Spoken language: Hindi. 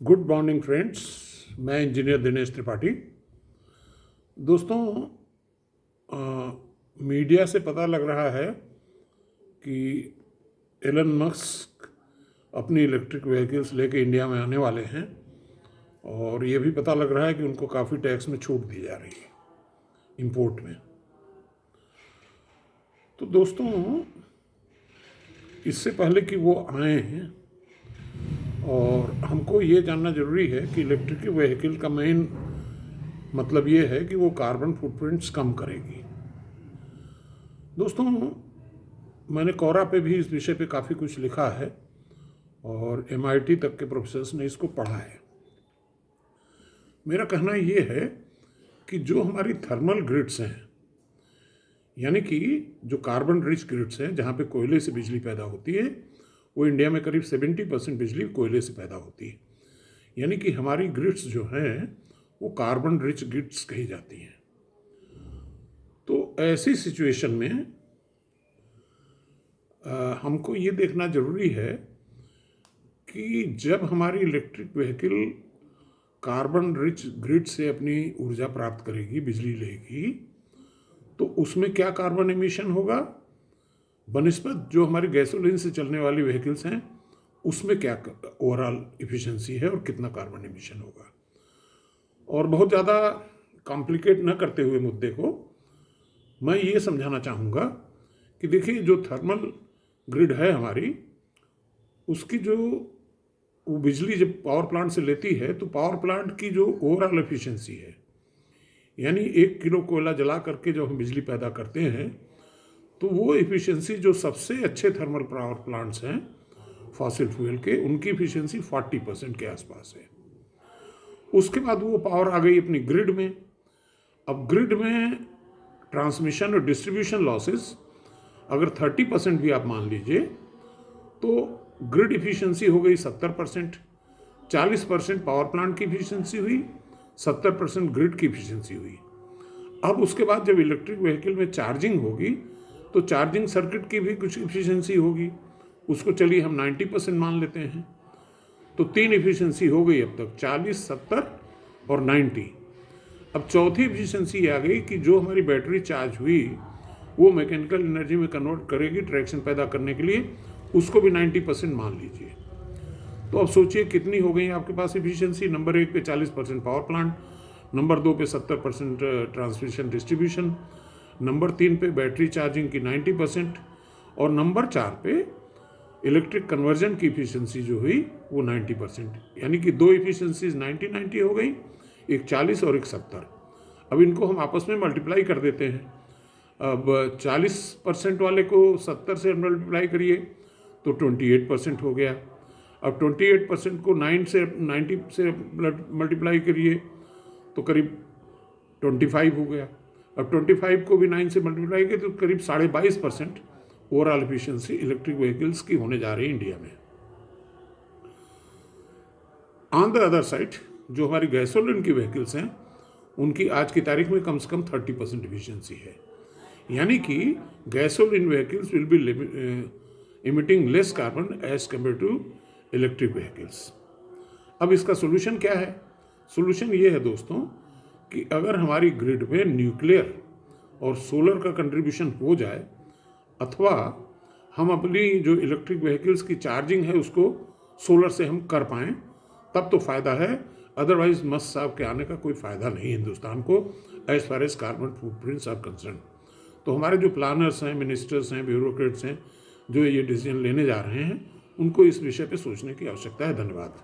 गुड मॉर्निंग फ्रेंड्स, मैं इंजीनियर दिनेश त्रिपाठी। दोस्तों, मीडिया से पता लग रहा है कि एलन मस्क अपनी इलेक्ट्रिक व्हीकल्स लेके इंडिया में आने वाले हैं और ये भी पता लग रहा है कि उनको काफ़ी टैक्स में छूट दी जा रही है इंपोर्ट में। तो दोस्तों, इससे पहले कि वो आए हैं और हमको ये जानना ज़रूरी है कि इलेक्ट्रिक व्हीकल का मेन मतलब ये है कि वो कार्बन फुटप्रिंट्स कम करेगी। दोस्तों, मैंने कोरा पे भी इस विषय पे काफ़ी कुछ लिखा है और MIT तक के प्रोफेसर्स ने इसको पढ़ा है। मेरा कहना ये है कि जो हमारी थर्मल ग्रिड्स हैं, यानी कि जो कार्बन रिच ग्रिड्स हैं जहाँ पे कोयले से बिजली पैदा होती है, वो इंडिया में करीब 70% बिजली कोयले से पैदा होती है। यानी कि हमारी ग्रिड्स जो हैं वो कार्बन रिच ग्रिड्स कही जाती हैं। तो ऐसी सिचुएशन में हमको ये देखना ज़रूरी है कि जब हमारी electric vehicle carbon rich grid से अपनी ऊर्जा प्राप्त करेगी, बिजली लेगी, तो उसमें क्या कार्बन एमिशन होगा बनिस्बत जो हमारी गैसोलीन से चलने वाली व्हीकल्स हैं उसमें क्या ओवरऑल इफ़िशियंसी है और कितना कार्बन एमिशन होगा। और बहुत ज़्यादा कॉम्प्लिकेट न करते हुए मुद्दे को मैं ये समझाना चाहूँगा कि देखिए, जो थर्मल ग्रिड है हमारी, उसकी जो वो बिजली जब पावर प्लांट से लेती है तो पावर प्लांट की जो ओवरऑल एफिशिएंसी है, यानी 1 किलो कोयला जला करके जो हम बिजली पैदा करते हैं, तो वो एफिशिएंसी जो सबसे अच्छे थर्मल पावर प्लांट्स हैं फॉसिल फ्यूल के, उनकी एफिशिएंसी 40% के आसपास है। उसके बाद वो पावर आ गई अपनी ग्रिड में। अब ग्रिड में ट्रांसमिशन और डिस्ट्रीब्यूशन लॉसेस अगर 30% भी आप मान लीजिए तो ग्रिड इफिशिएंसी हो गई 70%, 40% पावर प्लांट की इफिशिएंसी हुई, 70% ग्रिड की इफिशिएंसी हुई। अब उसके बाद जब इलेक्ट्रिक व्हीकल में चार्जिंग होगी तो चार्जिंग सर्किट की भी कुछ इफिशिएंसी होगी, उसको चलिए हम 90% मान लेते हैं। तो 3 इफिशिएंसी हो गई अब तक, 40, 70 और 90। अब चौथी इफिशिएंसी आ गई कि जो हमारी बैटरी चार्ज हुई वो मैकेनिकल एनर्जी में कन्वर्ट करेगी ट्रैक्शन पैदा करने के लिए, उसको भी 90% मान लीजिए। तो अब सोचिए कितनी हो गई आपके पास इफिशिएंसी। नंबर 1 पे 40% पावर प्लांट, नंबर 2 पे 70% ट्रांसमिशन डिस्ट्रीब्यूशन, नंबर 3 पे बैटरी चार्जिंग की 90% और नंबर 4 पे इलेक्ट्रिक कन्वर्जन की इफिशिएंसी जो हुई वो 90%। यानी कि 2 इफिशिएंसीज 90-90 हो गई, एक 40 और एक 70। अब इनको हम आपस में मल्टीप्लाई कर देते हैं। अब 40% वाले को 70 से मल्टीप्लाई करिए तो 28% हो गया। अब 28% को 90 से मल्टीप्लाई करिए तो करीब 25 हो गया। अब 25 को भी 9 से मल्टीप्लाई किए तो करीब 22.5% ओवरऑल एफिशिएंसी इलेक्ट्रिक व्हीकल्स की होने जा रही है इंडिया में। ऑन द अदर साइड, जो हमारी गैसोलीन की व्हीकल्स हैं उनकी आज की तारीख में कम से कम 30% एफिशिएंसी है। यानी कि gasoline vehicles will be emitting less carbon as compare to electric vehicles. अब इसका सोल्यूशन क्या है? सोल्यूशन ये है दोस्तों कि अगर हमारी ग्रिड में न्यूक्लियर और सोलर का कंट्रीब्यूशन हो जाए, अथवा हम अपनी जो इलेक्ट्रिक व्हीकल्स की चार्जिंग है उसको सोलर से हम कर पाएँ, तब तो फ़ायदा है। अदरवाइज मस्क साहब के आने का कोई फ़ायदा नहीं हिंदुस्तान को as far as carbon footprints are concern. तो हमारे जो प्लानर्स हैं, मिनिस्टर्स हैं, ब्यूरोक्रेट्स हैं, जो ये डिसीजन लेने जा रहे हैं, उनको इस विषय पे सोचने की आवश्यकता है। धन्यवाद।